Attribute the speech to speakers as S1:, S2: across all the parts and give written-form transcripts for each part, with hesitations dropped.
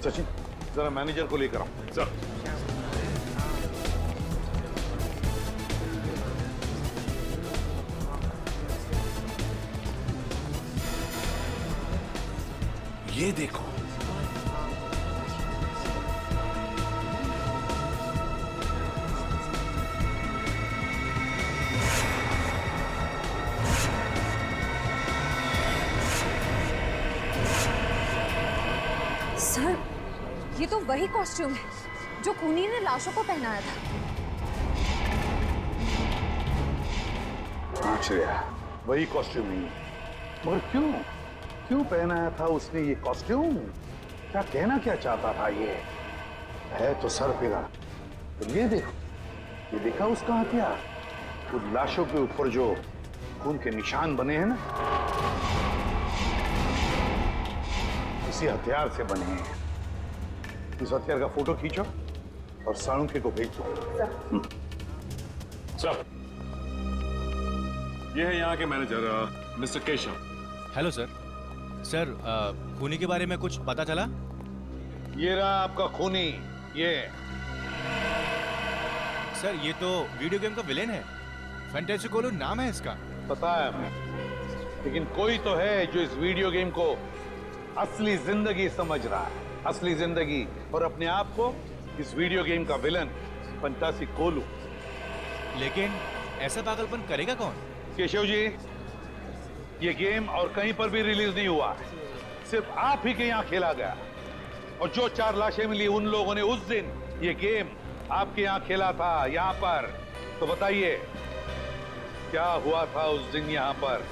S1: सचिन जरा मैनेजर को लेकर आओ। सर ये देखो,
S2: सर ये तो वही कॉस्ट्यूम है जो खूनी ने लाशों को पहनाया था।
S1: आश्चर्य, वही कॉस्ट्यूम नहीं मगर क्यों पहनाया था उसने ये कॉस्ट्यूम? क्या कहना क्या चाहता था? ये है तो सर फिरा। तो ये देखो, ये देखा उसका हथियार, उन लाशों के ऊपर जो खून के निशान बने हैं ना, इसी हथियार से बने हैं। इस हथियार का फोटो खींचो और साळुंखे को भेज दो।
S3: सर, ये है यहाँ के manager mister Keshav.
S4: Hello sir. Sir खूनी के बारे में कुछ पता चला?
S1: ये रहा आपका खूनी। ये
S4: सर ये तो वीडियो गेम का विलेन है, फैंटेसी कोलो नाम है इसका।
S1: पता है हमें, लेकिन कोई तो है जो इस वीडियो गेम को असली जिंदगी समझ रहा है, असली जिंदगी, और अपने आप को इस वीडियो गेम का विलन फंटासी कोलू।
S4: लेकिन ऐसा पागलपन करेगा कौन?
S1: केशव जी, ये गेम और कहीं पर भी रिलीज नहीं हुआ है, सिर्फ आप ही के यहाँ खेला गया। और जो 4 लाशें मिली उन लोगों ने उस दिन ये गेम आपके यहाँ खेला था, यहाँ पर। तो बताइए क्या हुआ था उस दिन यहाँ पर?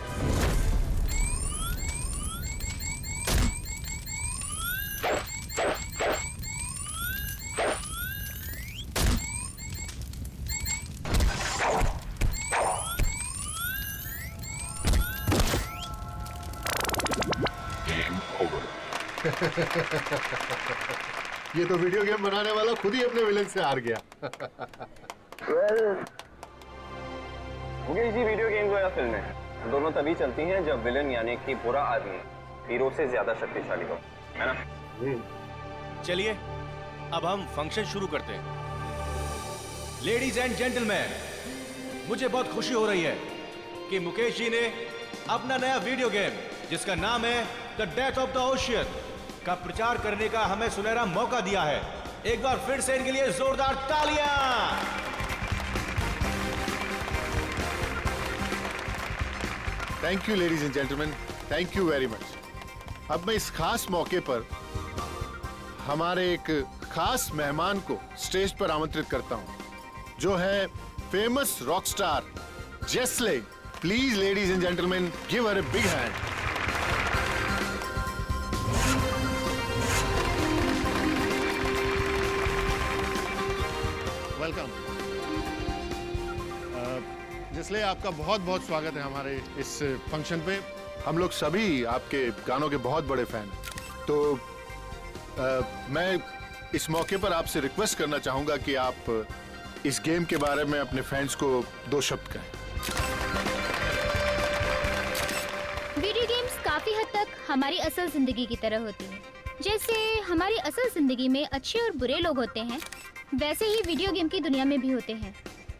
S5: ये तो वीडियो गेम बनाने वाला खुद ही अपने विलेन से हार गया।
S6: मुकेश जी, वीडियो गेम या फिल्म है, दोनों तभी चलती हैं जब विलेन यानी कि बुरा आदमी हीरो से ज्यादा शक्तिशाली हो, है ना?
S4: चलिए अब हम फंक्शन शुरू करते हैं। लेडीज एंड जेंटलमैन, मुझे बहुत खुशी हो रही है कि मुकेश जी ने अपना नया वीडियो गेम जिसका नाम है the death of the ocean का प्रचार करने का हमें सुनहरा मौका दिया है। एक बार फिर से इनके लिए जोरदार तालियां।
S5: Thank you ladies and gentleman, thank you very much. अब मैं इस खास मौके पर हमारे एक खास मेहमान को स्टेज पर आमंत्रित करता हूं, जो है फेमस रॉक स्टार जेस्ले। Please ladies and gentleman, give her a big hand. Welcome. जिसले आपका बहुत बहुत स्वागत है हमारे इस फंक्शन पे। हम लोग सभी आपके गानों के बहुत बड़े फैन हैं। तो मैं इस मौके पर आपसे रिक्वेस्ट करना चाहूंगा कि आप इस गेम के बारे में अपने फैंस को 2 शब्द कहें।
S7: वीडियो गेम्स काफी हद तक हमारी असल जिंदगी की तरह होती हैं। जैसे हमारी असल जिंदगी में अच्छे और बुरे लोग होते हैं, वैसे ही वीडियो गेम की दुनिया में भी होते हैं।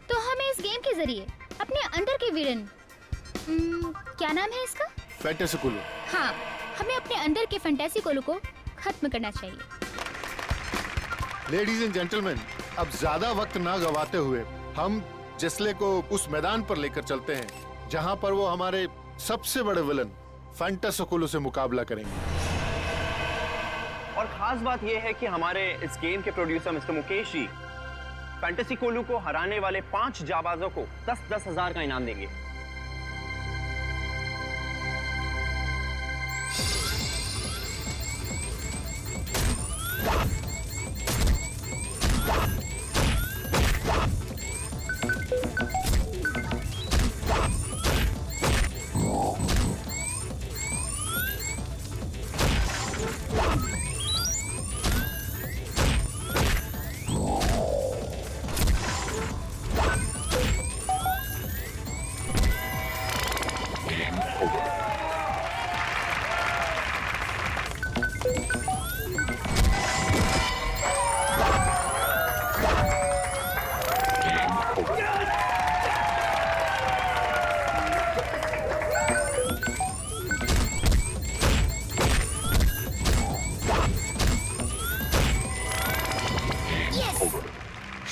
S7: तो हमें इस गेम के जरिए अपने अंदर के विलन, क्या नाम है इसका?
S5: फैंटेसी कोलू।
S7: हाँ, हमें अपने अंदर के फैंटेसी कोलू को खत्म करना चाहिए।
S5: लेडीज एंड जेंटलमैन, अब ज्यादा वक्त ना गवाते हुए हम जेस्ले को उस मैदान पर लेकर चलते हैं जहां पर वो हमारे सबसे बड़े विलन फैंटेसी कोलू से मुकाबला करेंगे।
S6: और खास बात यह है कि हमारे इस गेम के producer mister Mukesh ji fantasy कोलू को हराने वाले 5 जाबाजों को 10-10 हजार का इनाम देंगे।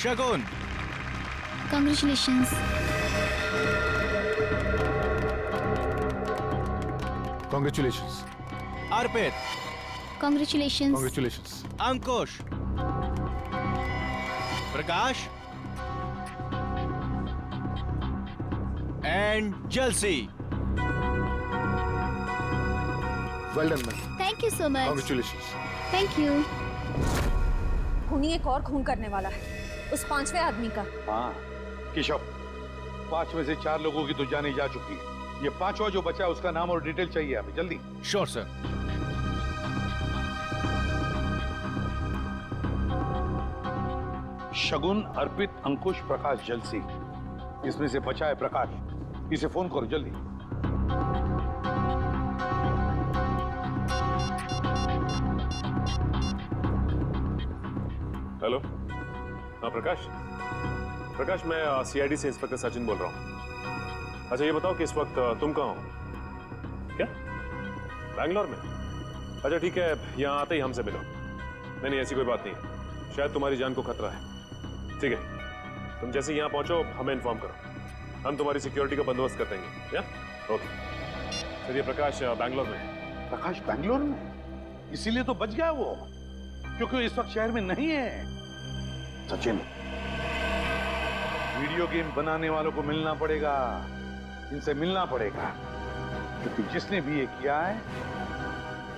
S4: शगुन।
S7: Congratulations.
S5: Congratulations.
S4: Arpit.
S7: Congratulations.
S5: Congratulations.
S4: Ankush. Prakash and जलसी।
S5: Well done, man.
S7: Thank you so much.
S5: Congratulations.
S7: Thank you.
S2: खूनी एक और खून करने वाला है, उस 5वें आदमी का।
S1: हाँ केशव, 5 में से 4 लोगों की तो जाने जा चुकी है। ये 5वां जो बचा है उसका नाम और डिटेल चाहिए हमें, जल्दी।
S4: Sure sir.
S1: शगुन, अर्पित, अंकुश, प्रकाश, जलसी। इसमें से बचा है प्रकाश। इसे फोन करो जल्दी।
S3: हेलो। हाँ प्रकाश। प्रकाश, मैं सीआईडी से इंस्पेक्टर सचिन बोल रहा हूँ। अच्छा ये बताओ कि इस वक्त तुम कहाँ हो? क्या बैंगलोर में? अच्छा ठीक है, यहाँ आते ही हमसे मिलो। नहीं ऐसी कोई बात नहीं, शायद तुम्हारी जान को खतरा है। ठीक है, तुम जैसे यहाँ पहुंचो हमें इन्फॉर्म करो, हम तुम्हारी सिक्योरिटी का बंदोबस्त कर देंगे। या ओके। चलिए प्रकाश बैंगलोर में।
S1: प्रकाश बैंगलोर में? इसीलिए तो बच गया वो, क्योंकि वो इस वक्त शहर में नहीं है। सचिन, वीडियो गेम बनाने वालों को मिलना पड़ेगा, इनसे मिलना पड़ेगा, क्योंकि जिसने भी ये किया है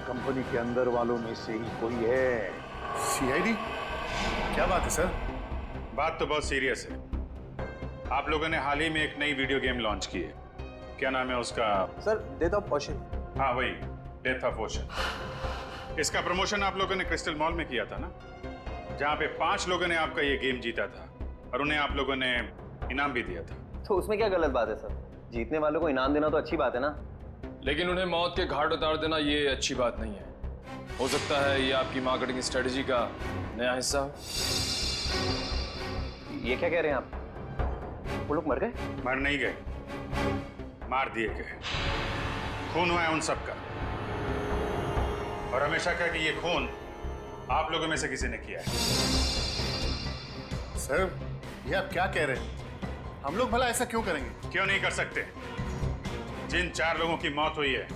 S1: कंपनी के अंदर वालों में से ही कोई है।
S5: CID? क्या बात है सर?
S8: बात तो बहुत सीरियस है। आप लोगों ने हाल ही में एक नई वीडियो गेम लॉन्च की है। क्या नाम है उसका?
S6: Sir death of ocean.
S8: हाँ वही, डेथ ऑफ ओशन। इसका प्रमोशन आप लोगों ने क्रिस्टल मॉल में किया था ना, जहाँ पे 5 लोगों ने आपका ये गेम जीता था और उन्हें आप लोगों ने इनाम भी दिया था।
S6: तो उसमें क्या गलत बात है सर? जीतने वालों को इनाम देना तो अच्छी बात है ना।
S9: लेकिन उन्हें मौत के घाट उतार देना ये अच्छी बात नहीं है। हो सकता है ये आपकी मार्केटिंग स्ट्रेटजी का नया हिस्सा हो।
S6: ये क्या कह रहे हैं आप? वो लोग मर गए?
S8: मर नहीं गए, मार दिए गए। खून हुआ है उन सबका, और हमेशा कहा कि ये खून आप लोगों में से किसी ने किया है।
S5: सर ये आप क्या कह रहे हैं? हम लोग भला ऐसा क्यों करेंगे?
S8: क्यों नहीं कर सकते? जिन 4 लोगों की मौत हुई है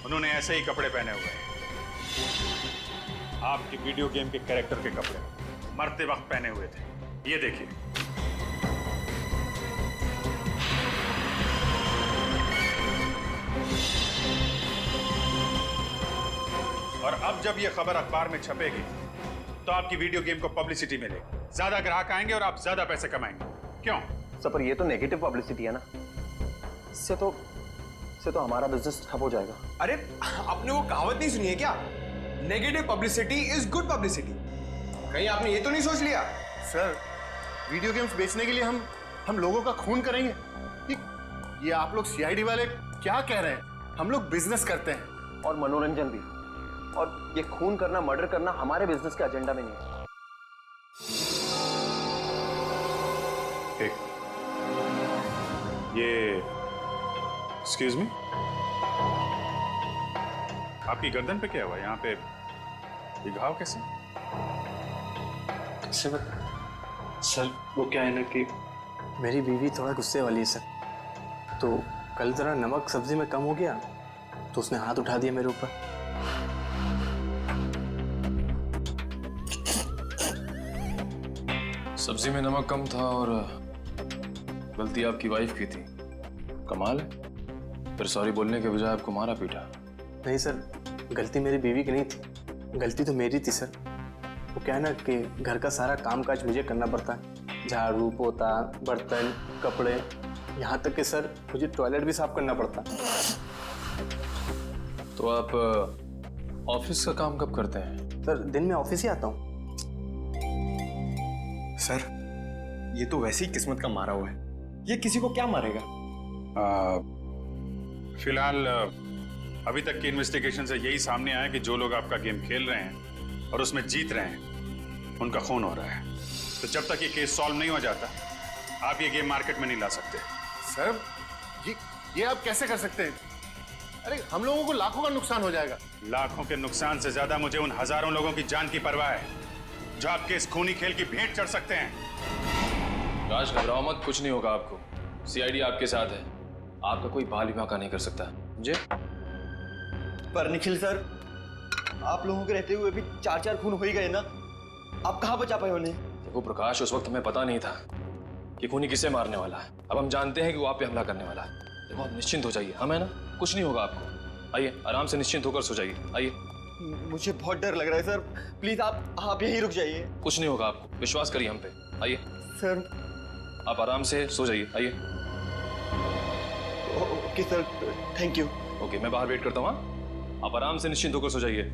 S8: उन्होंने ऐसे ही कपड़े पहने हुए हैं, आपकी वीडियो गेम के कैरेक्टर के कपड़े मरते वक्त पहने हुए थे। ये देखिए। और अब जब ये खबर अखबार में छपेगी तो आपकी वीडियो गेम को पब्लिसिटी मिलेगी, ज्यादा ग्राहक आएंगे और आप ज्यादा पैसे कमाएंगे। क्यों?
S6: सर पर ये तो नेगेटिव पब्लिसिटी है ना, इससे तो हमारा बिजनेस ठप हो जाएगा।
S10: अरे आपने वो कहावत नहीं सुनी है क्या? Negative publicity is good publicity. कहीं आपने ये तो नहीं सोच लिया?
S5: सर वीडियो गेम्स बेचने के लिए हम लोगों का खून करेंगे? ये आप लोग CID वाले क्या कह रहे हैं? हम लोग बिजनेस करते हैं
S6: और मनोरंजन भी, और ये खून करना, मर्डर करना हमारे बिजनेस के एजेंडा में नहीं है।
S8: ठीक। ये एक्सक्यूज मी, आपकी गर्दन पे क्या हुआ? यहाँ पे ये घाव कैसे?
S11: सर वो क्या है ना कि मेरी बीवी थोड़ा गुस्से वाली है सर, तो कल जरा नमक सब्जी में कम हो गया तो उसने हाथ उठा दिया मेरे ऊपर।
S9: सब्जी में नमक कम था और गलती आपकी वाइफ की थी। कमाल है, फिर सॉरी बोलने के बजाय आपको मारा पीटा।
S11: नहीं सर, गलती मेरी बीवी की नहीं थी, गलती तो मेरी थी सर। वो क्या है ना कि घर का सारा काम काज मुझे करना पड़ता है, झाड़ू पोता बर्तन कपड़े, यहाँ तक कि सर मुझे टॉयलेट भी साफ करना पड़ता।
S9: तो आप ऑफिस का काम कब करते हैं?
S11: सर दिन में ऑफिस ही आता हूँ।
S10: सर ये तो वैसे ही किस्मत का मारा हुआ है, ये किसी को क्या मारेगा?
S8: फिलहाल अभी तक की इन्वेस्टिगेशन से यही सामने आया कि जो लोग आपका गेम खेल रहे हैं और उसमें जीत रहे हैं उनका खून हो रहा है। तो जब तक ये केस सॉल्व नहीं हो जाता आप ये गेम मार्केट में नहीं ला सकते।
S5: सर ये आप कैसे कर सकते हैं? अरे हम लोगों को लाखों का नुकसान हो जाएगा।
S8: लाखों के नुकसान से ज्यादा मुझे उन हजारों लोगों की जान की परवाह है जो आपके इस खूनी खेल की भेंट चढ़ सकते हैं।
S9: प्रकाश घबराओ मत, कुछ नहीं होगा आपको। सीआईडी आपके साथ है, आपका कोई बाल भी बांका नहीं कर सकता, समझे?
S11: पर निखिल सर, आप लोगों के रहते हुए भी 4 खून हो ही गए ना, आप कहाँ बचा पाए उन्हें?
S9: देखो प्रकाश, उस वक्त हमें पता नहीं था कि खूनी किसे मारने वाला है। अब हम जानते हैं कि वो आप पे हमला करने वाला है। देखो आप निश्चिंत हो जाइए, हम है ना, कुछ नहीं होगा आपको। आइए आराम से निश्चिंत होकर सो जाइए, आइए।
S11: मुझे बहुत डर लग रहा है सर, प्लीज आप यहीं रुक जाइए।
S9: कुछ नहीं होगा आपको, विश्वास करिए हम पे, आइए।
S11: सर
S9: आप आराम से सो जाइए, आइए।
S11: Okay sir, thank you.
S9: Okay, मैं बाहर वेट करता हूँ, हाँ? आप आराम से निश्चिंत होकर सो जाइए।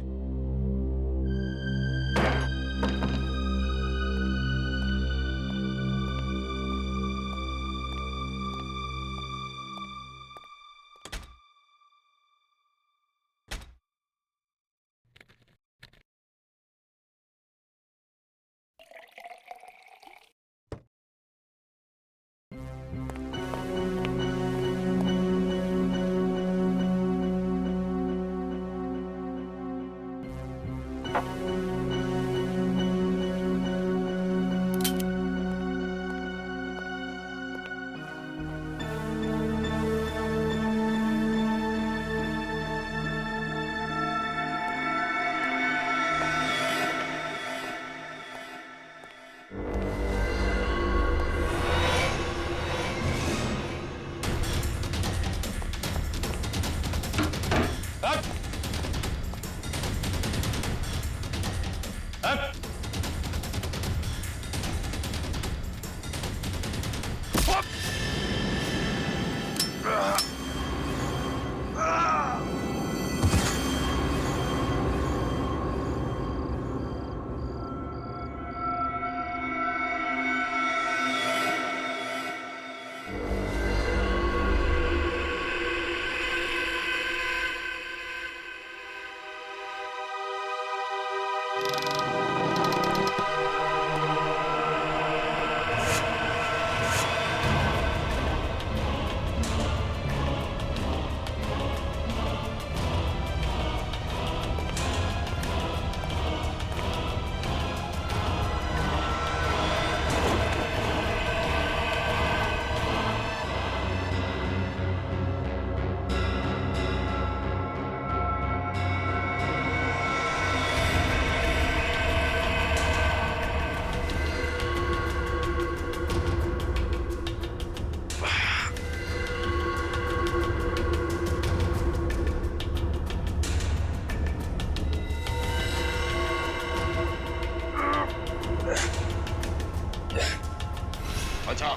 S6: अच्छा,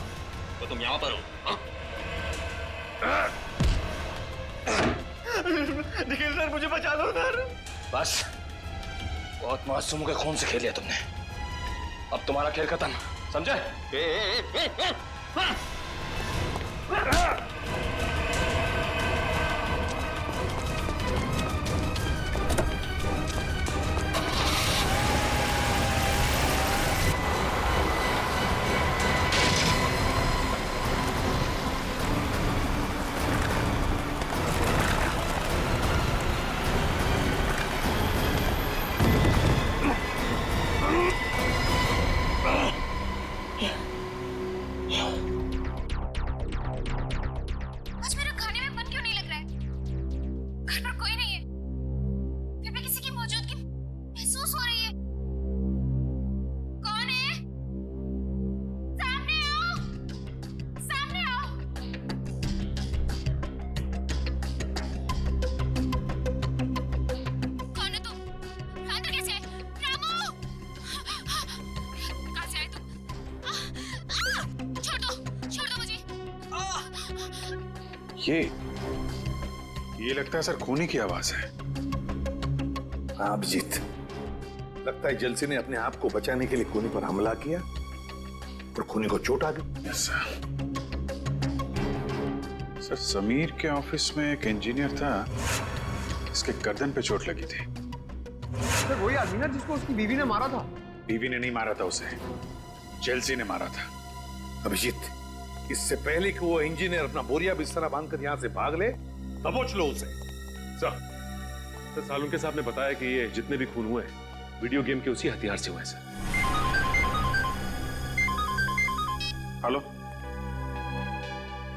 S6: तो तुम यहाँ पर हो, हाँ?
S11: निखिल सर, मुझे बचा लो सर।
S9: बस, बहुत मासूम के खून से खेल लिया तुमने। अब तुम्हारा खेल खत्म, समझे?
S7: आज मेरा खाने में मन क्यों नहीं लग रहा है? घर पर कोई नहीं है, फिर भी किसी की मौजूदगी महसूस हो रही है। कौन है? सामने आओ, सामने आओ। कौन है तुम? अंदर कैसे आए? रामू! कहाँ से आए तुम? छोड़ दो मुझे।
S8: ये लगता है सर खूनी की आवाज है।
S1: हाँ अभिजीत, लगता है जलसी ने अपने आप को बचाने के लिए खूनी पर हमला किया और खूनी को चोट आ गई।
S8: सर समीर के ऑफिस में एक इंजीनियर था, इसके गर्दन पे चोट लगी थी।
S10: सर वही आदमी ना जिसको उसकी बीवी ने मारा था।
S8: बीवी ने नहीं मारा था उसे, जेलसी ने मारा था।
S1: अभिजीत, इससे पहले कि वो इंजीनियर अपना बोरिया बिस्तरा बांधकर यहाँ से भाग ले, दबोच लो उसे।
S3: सर सालुंके साहब ने बताया कि ये जितने भी खून हुए वीडियो गेम के उसी हथियार से हुए हैं सर।
S8: हेलो,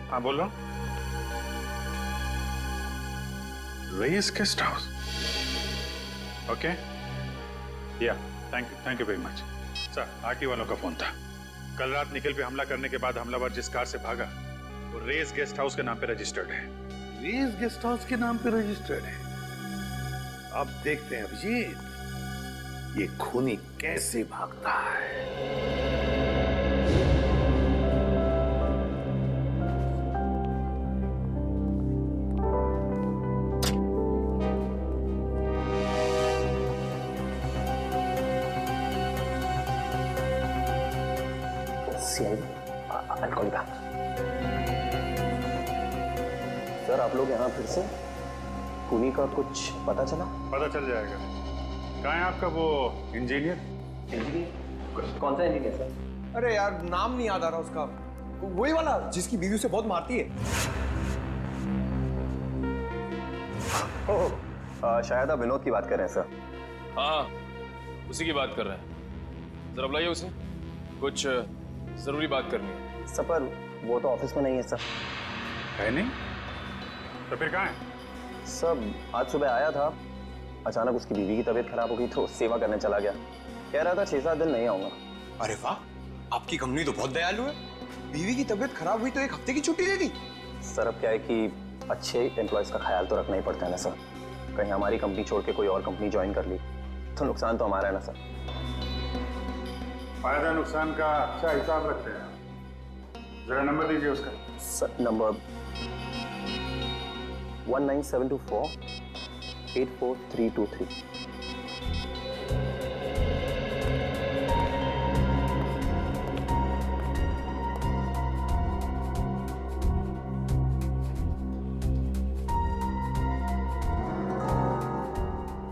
S8: हाँ बोल रहा हूँ। रेस गेस्ट हाउस, ओके, या thank you very much. Sir, RT वालों का फोन था। कल रात निखिल पे हमला करने के बाद हमलावर जिस कार से भागा वो रेस गेस्ट हाउस के नाम पे रजिस्टर्ड है।
S1: रेस गेस्ट हाउस के नाम पे रजिस्टर्ड है। अब देखते हैं अभिजीत, ये खूनी कैसे भागता है।
S11: I'll call you back. Sir, आप लोग यहाँ फिर से? खूनी का कुछ पता चला?
S8: पता चल जाएगा। कहाँ है आपका वो इंजीनियर?
S11: कौन सा इंजीनियर सर?
S10: अरे यार, नाम नहीं याद आ रहा उसका। वही वाला जिसकी बीवी उसे बहुत मारती है।
S11: शायद आप विनोद की बात कर रहे हैं सर।
S9: हाँ, उसी की बात कर रहे हैं। जरा बुलाइए उसे, कुछ जरूरी बात करनी है।
S11: सर, पर वो तो ऑफिस में नहीं है सर।
S8: है नहीं? तो फिर कहाँ है?
S11: सब आज सुबह आया था, अचानक उसकी बीवी की तबीयत खराब हो गई तो सेवा करने चला गया। कह रहा था 6-7 दिन नहीं आऊंगा।
S10: अरे वाह, आपकी कंपनी तो बहुत दयालु है। बीवी की तबीयत खराब हुई तो 1 हफ्ते की छुट्टी दे दी।
S11: सर, अब क्या है कि अच्छे एम्प्लॉयज का ख्याल तो रखना ही पड़ता है ना सर। कहीं हमारी कंपनी छोड़ के कोई और कंपनी ज्वाइन कर ली तो नुकसान तो हमारा है ना सर।
S8: फायदा नुकसान का अच्छा हिसाब रखते हैं। जरा नंबर दीजिए उसका।
S11: Sir, number 19724-84323।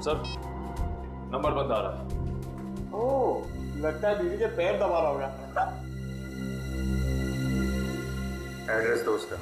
S9: सर, नंबर बंद आ रहा है।
S11: ओह, लगता है बीवी के पैर दबा रहा होगा।
S8: एड्रेस दो उसका।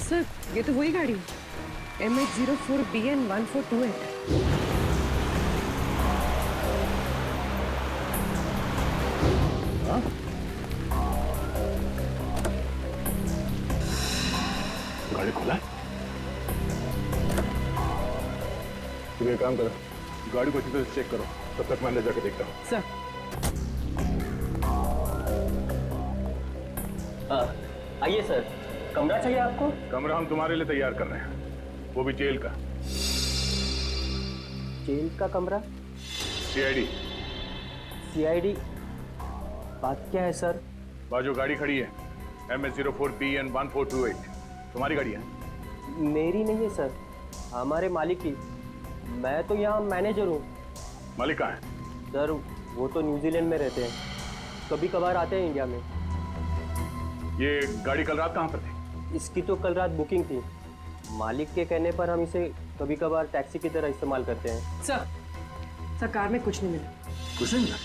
S12: सर, ये तो वही गाड़ी है, MH04BN1428।
S3: गाड़ी खुला है? तुम एक काम करो, गाड़ी को अच्छी तरह से चेक करो, तब तक मैं अंदर जाके देखता हूँ।
S12: सर,
S11: आइए सर, कमरा चाहिए आपको?
S3: कमरा हम तुम्हारे लिए तैयार कर रहे हैं, वो भी जेल का।
S11: जेल का कमरा?
S3: CID।
S11: CID? बात क्या है सर?
S3: बाजू गाड़ी खड़ी है, MH04BN1428, तुम्हारी गाड़ी है?
S11: मेरी नहीं है सर, हमारे मालिक की। मैं तो यहाँ मैनेजर हूँ।
S3: मालिक कहाँ है?
S11: सर, वो तो न्यूजीलैंड में रहते हैं, कभी कभार आते हैं इंडिया में।
S3: ये गाड़ी कल रात कहाँ पर थी?
S11: इसकी तो कल रात बुकिंग थी। मालिक के कहने पर हम इसे कभी कभार टैक्सी की तरह इस्तेमाल करते हैं।
S12: सर कार में कुछ नहीं मिला।
S3: कुछ नहीं मिला?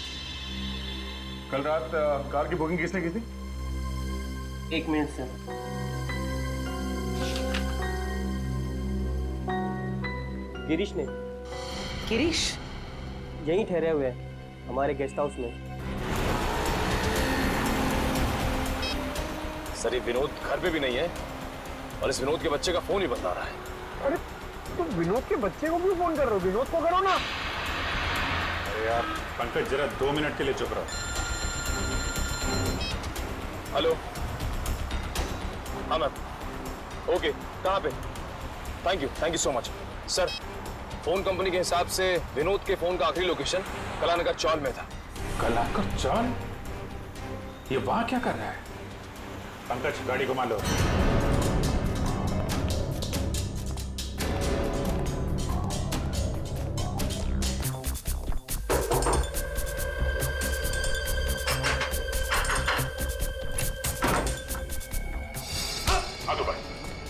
S3: कल रात कार की बुकिंग किसने की थी?
S11: 1 मिनट सर। गिरीश ने।
S12: गिरीश?
S11: यहीं ठहरे हुए हैं, हमारे गेस्ट हाउस में।
S9: सर, ये विनोद घर पे भी नहीं है और इस विनोद के बच्चे का फोन ही बंद आ रहा है।
S10: अरे, तुम विनोद के बच्चे को क्यों फोन कर रहे हो? विनोद को करो ना।
S8: अरे यार पंकज, जरा 2 मिनट के लिए चुप रहो।
S9: हेलो, हाँ मैम, ओके, कहाँ पे? Thank you so much. Sir, phone company के हिसाब से विनोद के फोन का आखिरी लोकेशन कलानगर चौल में था।
S8: कलानगर चौल? ये वहां क्या कर रहा है? पंकज, गाड़ी घुमा लो।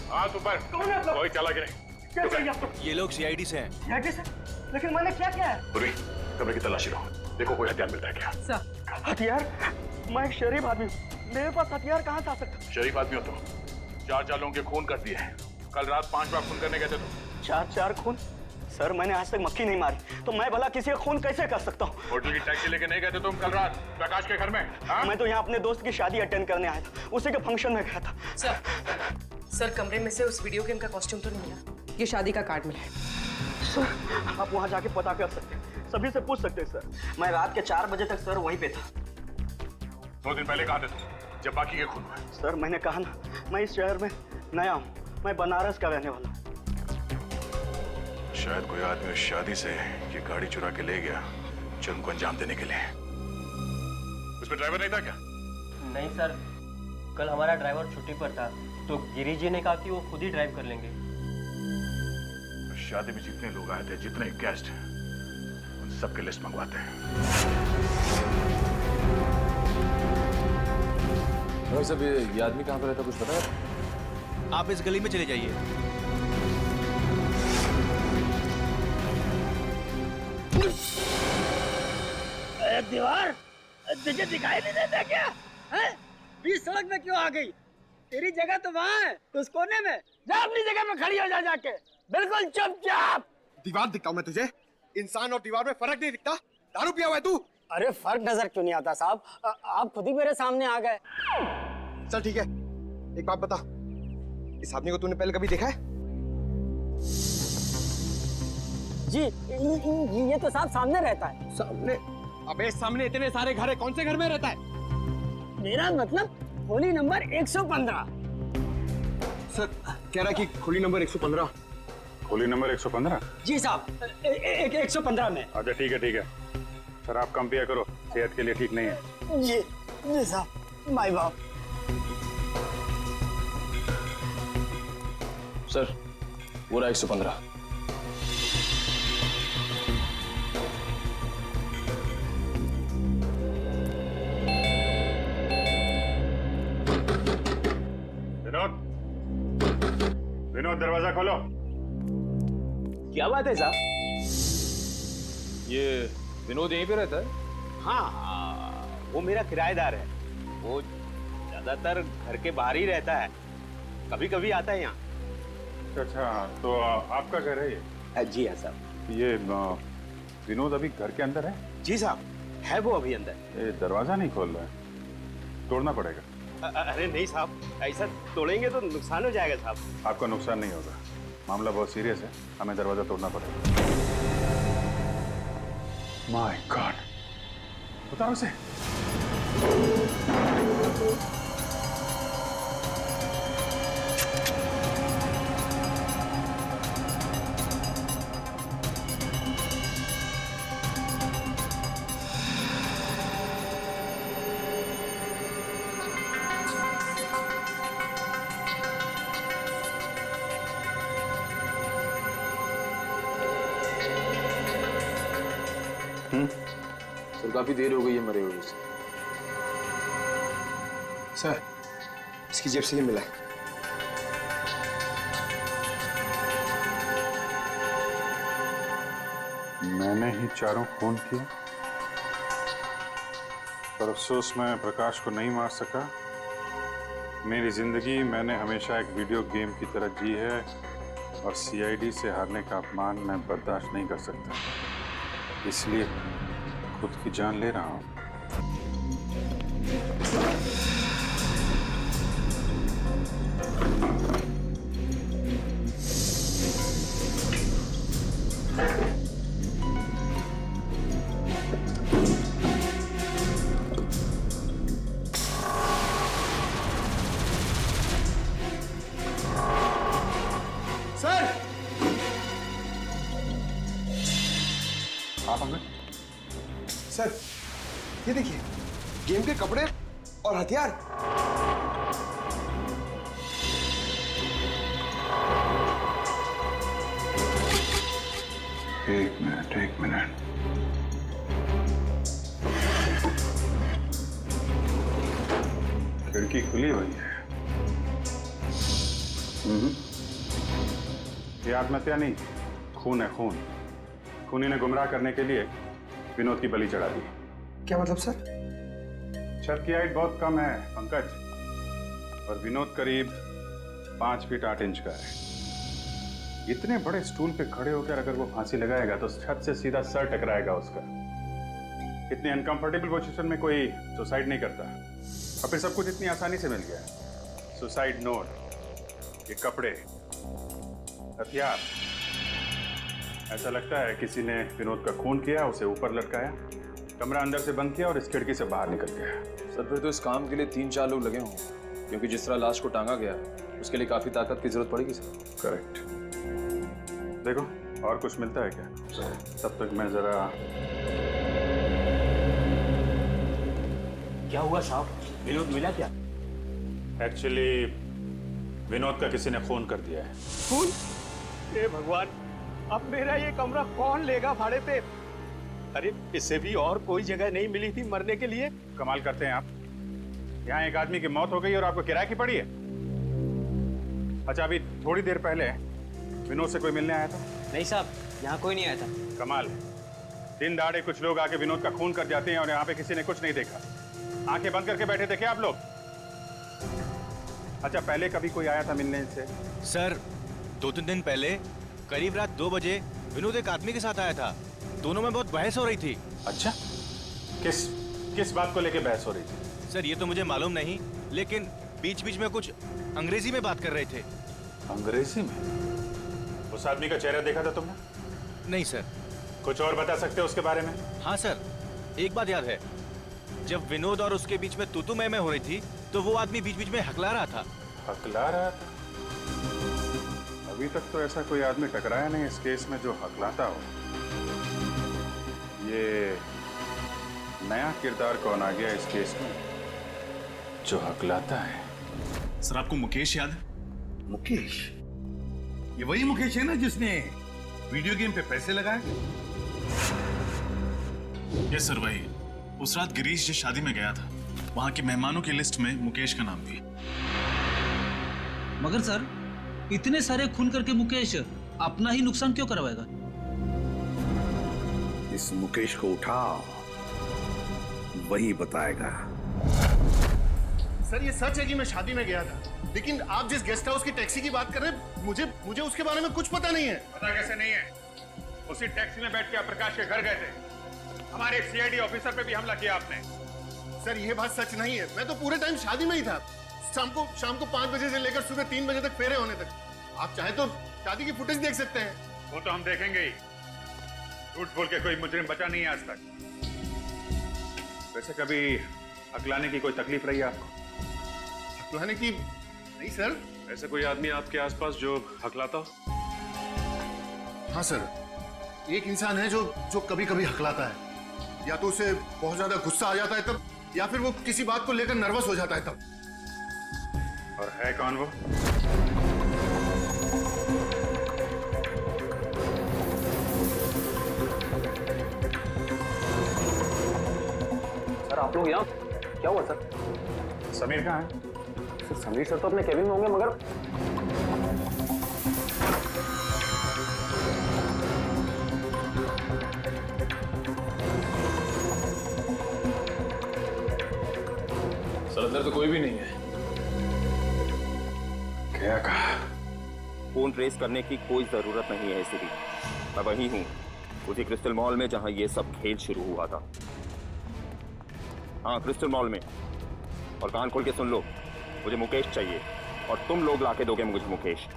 S8: हाथ ऊपर। कोई चला कि नहीं?
S10: क्या चाहिए आपको?
S4: ये लोग CID से हैं।
S10: लेकिन मैंने क्या किया है?
S8: पूरी कमरे की तलाशी लो, देखो कोई हथियार मिलता है क्या।
S12: सर
S6: हथियार? मैं एक शरीफ आदमी हूँ, मेरे पास हथियार कहाँ से आ सकता?
S8: शरीफ आदमी हो तो 4 लोगों के खून कर दिए हैं। कल रात 5 बार खून करने गए थे तुम।
S6: 4 खून? सर मैंने आज तक मक्खी नहीं मारी, तो मैं भला किसी का खून कैसे कर सकता हूँ?
S8: होटल की टैक्सी लेके नहीं गए थे तुम कल रात प्रकाश के घर में? हाँ?
S6: मैं तो यहाँ अपने दोस्त की शादी अटेंड करने आया था, उसी के फंक्शन में गया था।
S12: सर कमरे में से उस वीडियो गेम का कॉस्ट्यूम तो नहीं मिला? ये शादी का कार्ड मिला है।
S6: सर आप वहाँ जाके पता कर सकते हैं, सभी से पूछ सकते हैं सर। मैं रात के 4 बजे तक सर वहीं पे था।
S8: 2 दिन पहले कहाँ थे तुम जब बाकी के खून हुए?
S6: सर मैंने कहा ना, मैं इस शहर में नया हूँ, मैं बनारस का रहने वाला हूँ।
S8: शायद कोई आदमी उस शादी से ये गाड़ी चुरा के ले गया जुर्म को अंजाम देने के लिए। उसमें ड्राइवर नहीं था क्या?
S11: नहीं सर, कल हमारा ड्राइवर छुट्टी पर था, तो गिरी जी ने कहा कि वो खुद ही ड्राइव कर लेंगे।
S8: उस शादी में जितने लोग आए थे, जितने गेस्ट, उन सबके लिस्ट मंगवाते हैं।
S9: भाई साहब, ये आदमी कहाँ पर रहता कुछ पता है?
S4: आप इस गली में चले जाइए।
S13: दीवार तुझे दिखाई नहीं देता क्या? हैं? बीच सड़क में क्यों आ गई? तेरी जगह तो वहाँ है, उस कोने में। जा अपनी जगह में खड़ी हो जा जाके, बिल्कुल चुपचाप।
S10: दीवार दिखाऊं मैं तुझे? इंसान और दीवार में फर्क नहीं दिखता? दारू पिया हुआ है तू?
S13: अरे फर्क नजर क्यों नहीं आता साहब? आप खुद ही मेरे सामने आ गए।
S10: चल ठीक है, एक बात बता, इस आदमी को तूने पहले कभी देखा है?
S13: जी ये तो साहब सामने रहता है।
S10: सामने? अबे सामने इतने सारे घर है, कौन से घर में रहता है?
S13: मेरा मतलब खोली नंबर 115।
S10: सर कह रहा कि खोली नंबर 115।
S8: खोली नंबर 115?
S13: जी साहब, 115 में।
S8: अच्छा ठीक है। सर आप कम पिया करो, सेहत के लिए ठीक नहीं है।
S13: जी साहब, माय बाप।
S9: सर पूरा 115।
S8: विनोद दरवाजा खोलो।
S11: क्या बात है साहब?
S9: ये विनोद यहीं पे रहता है?
S6: हाँ, वो मेरा किराएदार है। वो ज्यादातर घर के बाहर ही रहता है, कभी कभी आता है यहाँ।
S8: अच्छा, तो आपका घर है ये?
S6: जी हाँ साहब।
S8: ये विनोद अभी घर के अंदर है?
S6: जी साहब, है वो अभी अंदर।
S8: ये दरवाजा नहीं खोल रहा है, तोड़ना पड़ेगा।
S6: अरे नहीं साहब, ऐसा तोड़ेंगे तो नुकसान हो जाएगा साहब।
S8: आपका नुकसान नहीं होगा, मामला बहुत सीरियस है, हमें दरवाजा तोड़ना पड़ेगा। माय गॉड, उतारो उसे।
S9: सर काफी देर हो गई है मरे हुए से।
S10: सर इसकी जेब से ये मिला है।
S8: मैंने ही 4 खून किए, पर अफसोस मैं प्रकाश को नहीं मार सका। मेरी जिंदगी मैंने हमेशा एक वीडियो गेम की तरह जी है, और सीआईडी से हारने का अपमान मैं बर्दाश्त नहीं कर सकता, इसलिए खुद की जान ले रहा हूं।
S10: सर
S8: आप अंकल?
S10: सर ये देखिए, गेम के कपड़े और हथियार।
S8: एक मिनट। खिड़की खुली हुई है। ये आत्महत्या नहीं, खून है खून। खूनी ने गुमराह करने के लिए विनोद की बलि चढ़ा दी।
S10: क्या मतलब सर?
S8: छत की हाइट बहुत कम है पंकज, और विनोद करीब 5 फीट 8 इंच का है। इतने बड़े स्टूल पे खड़े होकर अगर वो फांसी लगाएगा तो छत से सीधा सर टकराएगा उसका। इतनी अनकंफर्टेबल पोजीशन में कोई सुसाइड नहीं करता, और फिर सब कुछ इतनी आसानी से मिल गया। सुसाइड नोट, ये कपड़े, हथियार। ऐसा लगता है किसी ने विनोद का खून किया, उसे ऊपर लटकाया, कमरा अंदर से बंद किया और इस खिड़की से बाहर निकल गया।
S9: सर फिर तो इस काम के लिए 3-4 लोग लगे होंगे, क्योंकि जिस तरह लाश को टांगा गया उसके लिए काफी ताकत की जरूरत पड़ेगी सर।
S8: करेक्ट। देखो और कुछ मिलता है क्या? तब तक मैं जरा।
S13: क्या हुआ साहब, विनोद मिला क्या?
S8: एक्चुअली विनोद का किसी ने खून कर दिया है।
S13: खून? हे भगवान, अब मेरा ये कमरा कौन लेगा भाड़े पे? अरे इससे भी और कोई जगह नहीं मिली थी मरने के लिए?
S8: कमाल करते हैं आप, यहाँ एक आदमी की मौत हो गई और आपको किराए की पड़ी है। अच्छा अभी थोड़ी देर पहले विनोद से कोई मिलने आया था?
S13: नहीं साहब, यहाँ कोई नहीं आया था।
S8: कमाल है, दिन दहाड़े कुछ लोग आके विनोद का खून कर जाते हैं और यहाँ पे किसी ने कुछ नहीं देखा। आंखें बंद करके बैठे थे क्या आप लोग? अच्छा पहले कभी कोई आया था मिलने से?
S4: सर 2-3 दिन पहले करीब रात 2 बजे विनोद एक आदमी के साथ आया था। दोनों में बहुत बहस हो रही थी।
S8: अच्छा किस बात को लेके बहस हो रही थी?
S4: सर ये तो मुझे मालूम नहीं, लेकिन बीच बीच में कुछ अंग्रेजी में बात कर रहे थे।
S8: अंग्रेजी में? उस आदमी का चेहरा देखा था तुमने?
S4: नहीं सर।
S8: कुछ और बता सकते हो उसके बारे में?
S4: हाँ सर, एक बात याद है, जब विनोद और उसके बीच में तू मैं हो रही थी तो वो आदमी बीच बीच में हकला रहा था।
S8: हकला रहा था? अभी तक तो ऐसा कोई आदमी टकराया नहीं इस केस में जो हकलाता हो। ये नया किरदार कौन आ गया इस केस में जो हकलाता है?
S14: सर आपको मुकेश याद है?
S1: मुकेश? ये वही मुकेश है ना जिसने वीडियो गेम पे पैसे लगाए?
S14: यस सर वही। उस रात गिरीश जिस शादी में गया था वहां के मेहमानों की लिस्ट में मुकेश का नाम भी।
S15: मगर सर इतने सारे खून करके मुकेश अपना ही नुकसान क्यों करवाएगा?
S1: इस मुकेश को उठाओ, वही बताएगा।
S5: सर ये सच है कि मैं शादी में गया था, लेकिन आप जिस गेस्ट हाउस की टैक्सी की बात कर रहे हैं मुझे उसके बारे में कुछ पता नहीं है।
S8: पता कैसे नहीं है? उसी टैक्सी में बैठ के आप प्रकाश के घर गए थे। हमारे एक सीआईडी ऑफिसर पे भी हमला किया आपने।
S5: सर ये बात सच नहीं है, मैं तो पूरे टाइम शादी में ही था। शाम को 5 बजे से लेकर सुबह 3 बजे तक फेरे होने तक। आप चाहे तो शादी की फुटेज देख सकते हैं।
S8: वो तो हम देखेंगे ही। झूठ बोल के कोई मुजरिम बचा नहीं है आज तक। वैसे कभी हकलाने की कोई तकलीफ रही है आपको?
S5: हकलाने की? नहीं सर।
S3: ऐसे कोई आदमी आपके आसपास जो हकलाता हो?
S5: हाँ सर, एक इंसान है जो कभी कभी हकलाता है। या तो उसे बहुत ज्यादा गुस्सा आ जाता है तब, या फिर वो किसी बात को लेकर नर्वस हो जाता है तब।
S8: और है कौन वो?
S6: सर आप लोग यहाँ क्या हुआ सर?
S8: समीर कहाँ है?
S6: सर समीर सर तो अपने केबिन में होंगे, मगर
S9: सर अंदर तो कोई भी नहीं है।
S8: क्या कहा?
S6: फोन ट्रेस करने की कोई जरूरत नहीं है इसीलिए मैं वही हूँ, उसी क्रिस्टल मॉल में जहाँ ये सब खेल शुरू हुआ था। हाँ क्रिस्टल मॉल में। और कान खोल के सुन लो, मुझे मुकेश चाहिए और तुम लोग लाके दोगे मुझे मुकेश।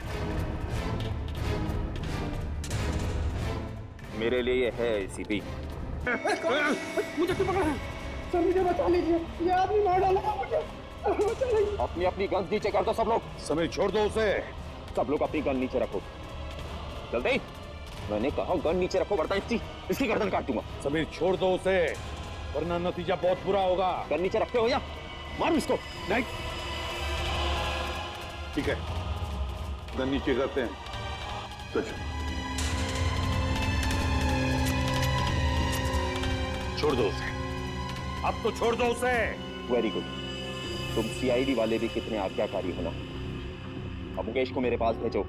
S6: मेरे लिए ये है एसीपी।
S13: मुझे क्यों पकड़ा है? सर मुझे बचा लीजिए, ये आदमी मार डालेगा मुझे।
S6: अपनी अपनी गन नीचे कर दो सब लोग।
S1: समीर छोड़ दो उसे।
S6: सब लोग अपनी गन नीचे रखो जल्दी। मैंने कहा गन नीचे रखो वरना इसकी गर्दन काट दूंगा।
S1: समीर छोड़ दो उसे, वरना नतीजा बहुत बुरा होगा।
S6: गन नीचे रखते हो या मारो इसको?
S1: नहीं ठीक है, गन नीचे करते हैं। तो छोड़ दो उसे, अब तो छोड़ दो उसे।
S6: वेरी गुड, तुम सीआईडी वाले भी कितने आज्ञाकारी हो ना। अब मुकेश को मेरे पास भेजो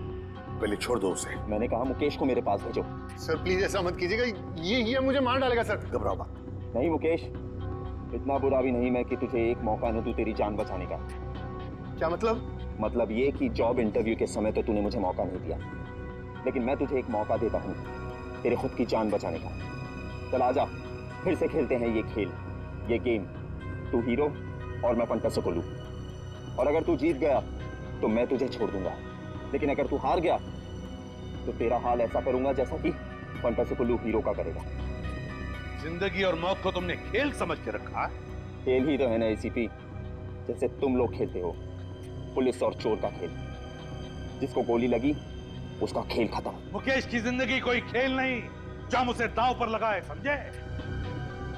S1: पहले छोड़ दो उसे।
S6: मैंने कहा मुकेश को मेरे पास भेजो।
S5: सर प्लीज ऐसा मत कीजिएगा, ये मुझे मार डालेगा सर।
S1: घबराओ मत।
S6: नहीं मुकेश, इतना बुरा भी नहीं मैं कि तुझे एक मौका न दूं तेरी जान बचाने का।
S5: क्या मतलब?
S6: मतलब ये कि जॉब इंटरव्यू के समय तो तूने मुझे मौका नहीं दिया, लेकिन मैं तुझे एक मौका देता हूँ तेरे खुद की जान बचाने का। चल आजा, फिर से खेलते हैं ये खेल, ये गेम। तू हीरो और मैं फंटास्टिकुलू। और अगर तू जीत गया तो मैं तुझे छोड़ दूंगा, लेकिन अगर तू हार गया तो तेरा हाल ऐसा करूंगा जैसा कि फंटास्टिकुलू हीरो का करेगा।
S1: जिंदगी और मौत को तुमने खेल समझ के रखा है।
S6: खेल ही तो है ना एसीपी, जैसे तुम लोग खेलते हो, पुलिस और चोर का खेल। जिसको गोली लगी उसका खेल खत्म।
S1: मुकेश की जिंदगी कोई खेल नहीं जो हम उसे दांव पर लगाए, समझे?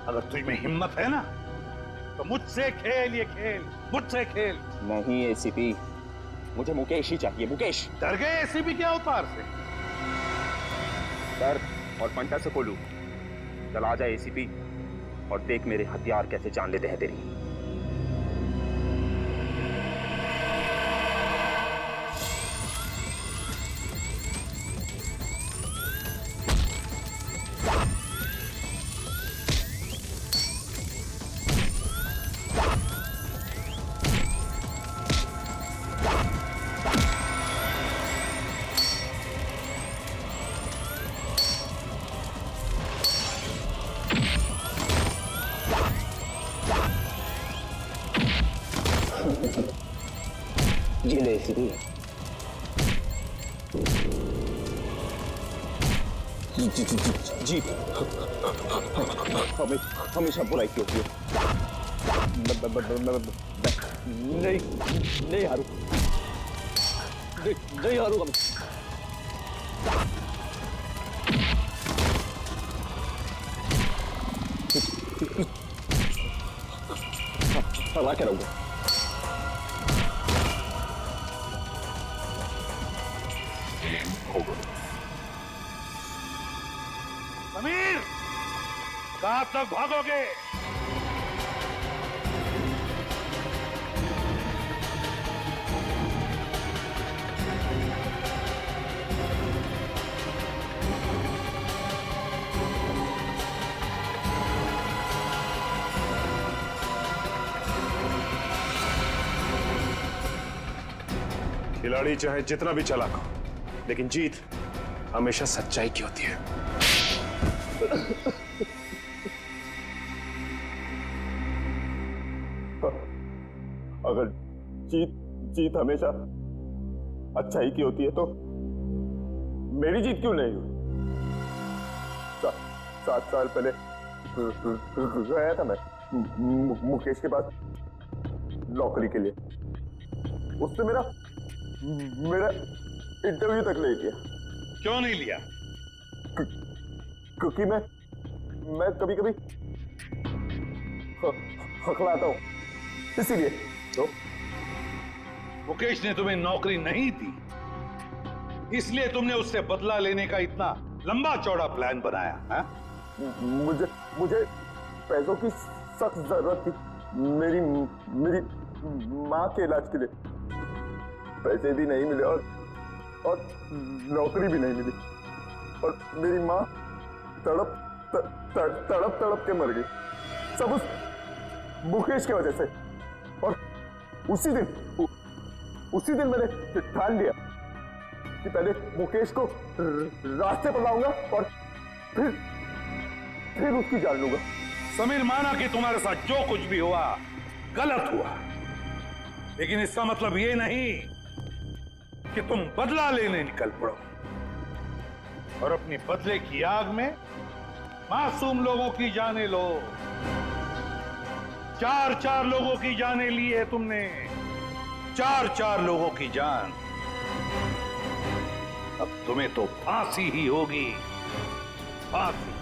S1: अगर तुझ में हिम्मत है ना तो मुझसे खेल ये खेल, मुझसे खेल।
S6: नहीं एसीपी, मुझे मुकेश ही चाहिए, मुकेश।
S1: डर गए एसीपी के अवतार से?
S6: डर और फंटास्टिकुलू। चल आ जा एसीपी और देख मेरे हथियार कैसे जान लेते हैं तेरी। ये ले एसीपी। जीत हमेशा बुराई की होती है। नहीं हारू, नहीं हारूंगा मैं। हरा के रहूंगा।
S1: समीर, कहां तक भागोगे?
S3: खिलाड़ी चाहे जितना भी चालाक हो, लेकिन जीत हमेशा सच्चाई की होती है।
S6: अगर जीत हमेशा अच्छाई की होती है तो मेरी जीत क्यों नहीं हुई? 7 साल पहले गया था मैं मुकेश के पास नौकरी के लिए। उसने मेरा इंटरव्यू तक नहीं लिया।
S1: क्यों नहीं लिया?
S6: क्योंकि मैं कभी कभी हकलाता हूं, इसीलिए।
S1: तो मुकेश ने तुम्हें नौकरी नहीं दी, इसलिए तुमने उससे बदला लेने का इतना लंबा चौड़ा प्लान बनाया है?
S6: मुझे पैसों की सख्त जरूरत थी। मेरी माँ के इलाज के लिए पैसे भी नहीं मिले और नौकरी भी नहीं मिली, और मेरी माँ तड़प के मर गई, सब उस मुकेश की वजह से। और उसी दिन मैंने ठान लिया कि पहले मुकेश को रास्ते पर लाऊंगा और फिर उसकी जान लूंगा।
S1: समीर, माना कि तुम्हारे साथ जो कुछ भी हुआ गलत हुआ, लेकिन इसका मतलब ये नहीं कि तुम बदला लेने निकल पड़ो और अपनी बदले की आग में मासूम लोगों की जानें लो। 4 लोगों की जानें ली है तुमने, 4 लोगों की जान। अब तुम्हें तो फांसी ही होगी, फांसी।